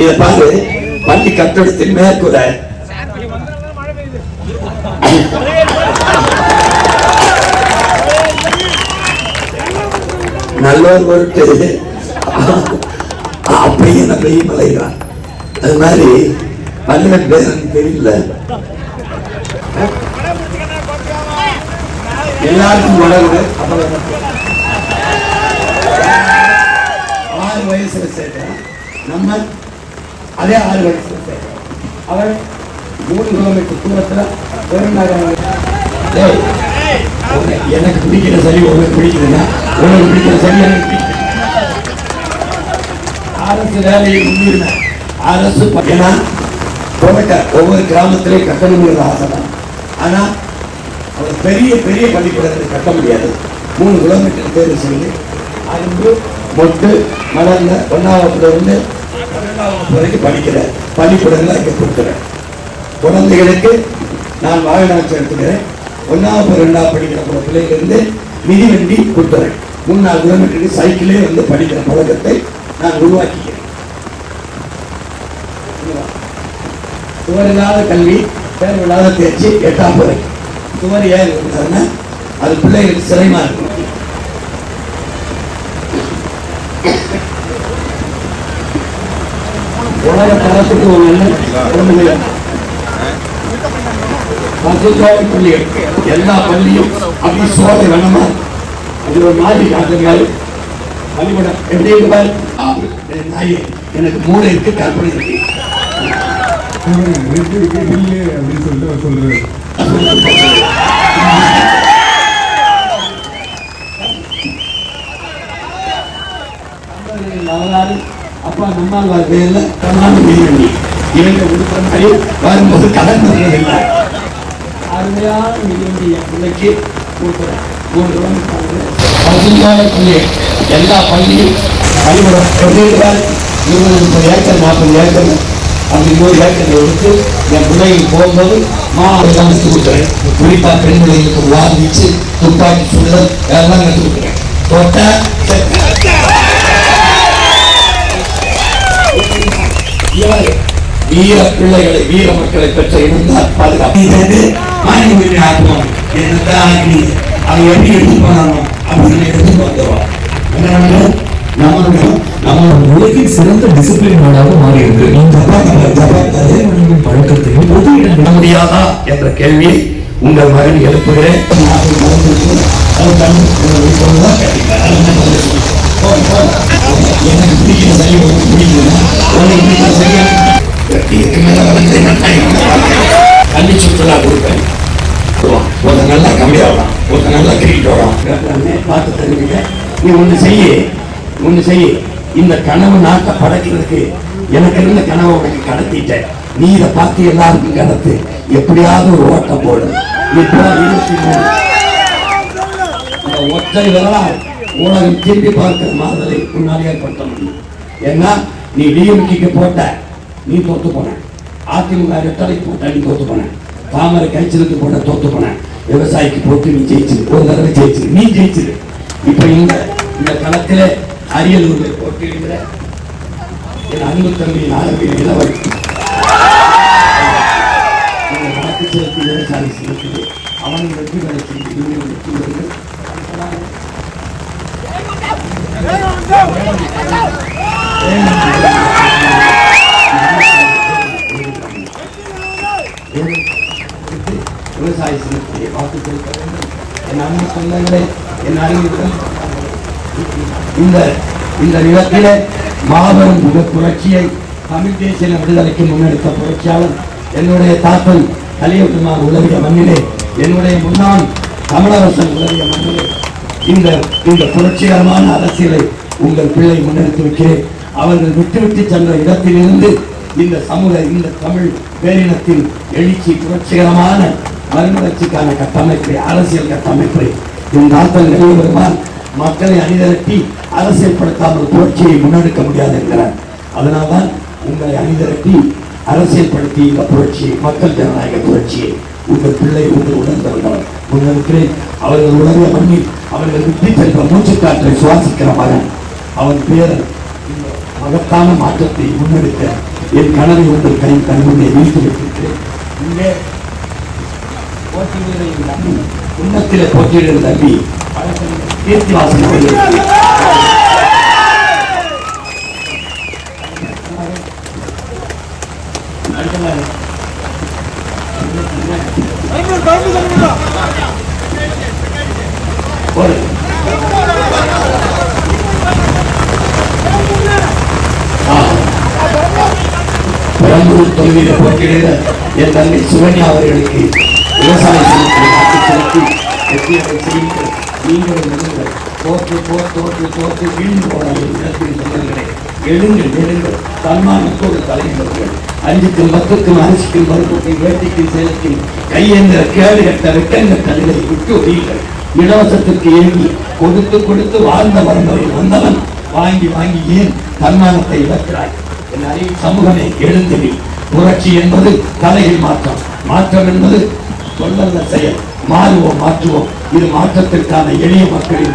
இத பாரு, பள்ளி கட்டடத்தின் மேற்கூரை நல்லவர் பொருட்டு அப்படியே நம்ம மலைகிறான். அது மாதிரி பள்ளிகள் பேர் தெரியல, எல்லாருக்கும் உணவு. 6 வயசுல சேர்க்கிறான், நம்ம அதே 6 வயசுல சேர்க்கிறோம். அவன் 3 கிலோமீட்டர் தூரத்துல எனக்கு பிடிக்கிற சரி உங்களுக்கு பிடிக்குதுன்னா உங்களுக்கு பிடிக்கிற சரி எனக்கு பிடிக்கும். அரசு வேலையை முன்னுரிமை அரசு ஏன்னா ஒவ்வொரு கிராமத்திலையும் கட்டணுங்கிற ஆசை தான். ஆனா அவர் பெரிய பெரிய பள்ளிக்கூடங்களை கட்ட முடியாது. 3 கிலோமீட்டர் தேர்வு செய்து அன்பு மொட்டு மலர்ந்த 1ஆம் இருந்து 12ஆம் வரைக்கும் படிக்கிற பள்ளிக்கூடங்களை இங்கே கொடுக்குறேன். குழந்தைகளுக்கு நான் வாகனம் செலுத்துகிறேன். 1ஆம் 2ஆம் படிக்கிற பிள்ளைகளிருந்து மிதிவண்டி கொடுத்துறேன். 3-4 கிலோமீட்டருக்கு சைக்கிளே வந்து படிக்கிற பழக்கத்தை நான் உருவாக்கிக்கிறேன். சுவரில்லாத கல்வி தேர்வில்லாத தேர்ச்சி 8ஆம் வரைக்கும். சுவர் ஏன் இருந்தாருன்னா அது பிள்ளைகளுக்கு சிரமமா இருக்கும். உலக தரத்துக்கு ஒரு நல்ல பள்ளிகள் எல்லா பள்ளியும் அப்படி சோலை வேணுமா அது ஒரு மாதிரி காட்டுங்கள். பள்ளிக்கூடம் எப்படி இருப்பார்? எனக்கு மூளை இருக்கு, கற்பனை இருக்கு அப்படின்னு சொல்லிட்டு சொல்றது. அப்பா நம்மால் பேர்ல மிதிவண்டி 2 கொடுக்குற மாதிரி வரும்போது கடன் இல்லை. அருமையான மிதிவண்டி என் பிள்ளைக்கு கொடுக்குறேன். 3 கிலோமீட்டர் எல்லா பள்ளியும் பள்ளிக்கூடம் 20-30 ஏக்கர் 40 ஏக்கர் அப்படி 100 ஏக்கரை எடுத்து என் பிள்ளைகள் போகும்போது மாவட்ட அமைச்சு கொடுக்குறேன். குறிப்பா பெண் பிள்ளைகளுக்கு வாதிச்சு துப்பாக்கி சுடுதல் எல்லாம் கற்றுக் கொடுக்குறேன். தொட்ட வீர பிள்ளைகளை வீர மக்களை பெற்ற இருந்தால் பாதுகாப்பு ஆக்குவோம். அவங்க எப்படி எடுத்து போனாங்க அப்படின்னு எடுத்து வந்துடுவோம். உலகின் சிறந்த டிசிப்ளின் நாடாக மாறி இருக்கு. பழக்கத்தையும் பொது இடம் முடியாதா என்ற கேள்வியை உங்கள் மகன் எழுப்புகிறேன். எனக்கு பிடிக்கிற சரி உங்களுக்கு பிடிக்குதுன்னா உங்களுக்கு பிடிக்கிற சரியா கல்வி சுற்றுலா கொடுப்பேன். ஒருத்தன் நல்லா கம்மியாகலாம், ஒருத்தன் நல்லா கிரிக்கெட் வரலாம். பார்த்து தெரிவிக்க நீ ஒன்று செய்ய இந்த கனவு நாட்டை படைக்கிறதுக்கு எனக்கு இருந்த கனவை உனக்கு கடத்திட்டேன். நீ இதை பார்த்து எல்லாருக்கும் கடத்து, எப்படியாவது ஒரு ஓட்டம் போடு. 23 ஒற்றை விரலால் உலகம் திரும்பி பார்க்கிற மாதிரி உன்னால் ஏற்படுத்த முடியும். ஏன்னா நீ டிஎம்கேக்கு போட்ட, நீ தோத்து போன. அதிமுக ரெட்டலைக்கு போட்ட, நீ தோத்து போன. தாமரை கைச்சலுக்கு போட்ட, தோத்து போன. விவசாயிக்கு போட்டு நீ ஜெயிச்சிரு, ஒரு தடவை ஜெயிச்சிரு, நீ ஜெயிச்சிரு. இப்ப இந்த களத்துல அரியலூரில் போட்டியிடுகிற என் அன்பு தம்பி நாகவீர இளவல் வழக்கு செலுத்தி விவசாயி செலுத்தி அவன் வெற்றி பெற செய்து விவசாயி செலுத்தியை வாக்கு செலுத்த வேண்டும். என் அன்பு சொந்தங்களே, என் அறிஞர்கள் இந்த நிலத்திலே மாபெரும் புரட்சியை தமிழ் தேசிய விடுதலைக்கு முன்னெடுத்த புரட்சியாளர் என்னுடைய தாத்தன் கலியகுமார் உலகிய மண்ணிலே, என்னுடைய முன்னாள் தமிழரசன் உலகிய மண்ணிலே இந்த புரட்சிகரமான அரசியலை உங்கள் பிள்ளை முன்னெடுத்து வைக்கிறேன். அவர்கள் விட்டு சென்ற இடத்திலிருந்து இந்த தமிழ் பேரினத்தின் எழுச்சி புரட்சிகரமான மறுமலர்ச்சிக்கான கட்டமைப்பை, அரசியல் கட்டமைப்பை என் தாத்தன் கலியகுமார் மக்களை அணிதிரட்டி அரசியல்படுத்தாமல் புரட்சியை முன்னெடுக்க முடியாது என்கிறார். அதனால்தான் உங்களை அணிதிரட்டி அரசியல்படுத்தி இந்த புரட்சியை, மக்கள் ஜனநாயக புரட்சியை உங்கள் பிள்ளை உங்கள் உணர்ந்தவர்கள் முன்னெடுக்கிறேன். அவர்கள் உலகிய மண்ணில் அவர்கள் விட்டு சென்ற மூச்சுக்காற்றை சுவாசிக்கிற மகன் அவன் பேரன் மகத்தான மாற்றத்தை முன்னெடுக்க என் கனவை உங்கள் கை கண்முன்னே வீழ்த்து வைத்திருக்கிறேன். இங்கே போட்டியிடுகிற நம்பி உன்னத்திலே போட்டியிடுகிற நம்பி கீர்த்திவாசன் அவர்கள் ஒரு பெரம்பலூர் தொகுதியில் போட்டியிடுகிற என் தங்கை சுகன்யா அவர்களுக்கு விவசாய செலுத்தி வாக்கு செலுத்தி வெற்றியை செய்யுங்கள். நீங்களும் எழுங்கள். தோற்று வீழ்ந்து போனாலும் இடத்தில் சொன்னீர்களே, எழுங்கள். தன்மானத்தோடு தலைவர்கள் 5க்கும் 10க்கும் அரிசிக்கும் பருப்புக்கும் வேட்டிக்கும் சேலத்தில் கையேந்திர கேடு கட்ட வெட்டங்க தலைகளை விட்டு ஒழியுங்கள். இலவசத்திற்கு ஏங்கி கொடுத்து வாழ்ந்த வரம்பரை வந்தவன் வாங்கி ஏன் தன்மானத்தை இழக்கிறாய்? என் அறிவு சமூகமே எழுந்திரி. புரட்சி என்பது தலையில் மாற்றம் என்பது சொல்லல்ல செயல். மாற்றுவோம். இது மாற்றத்திற்கான எளிய மக்களின்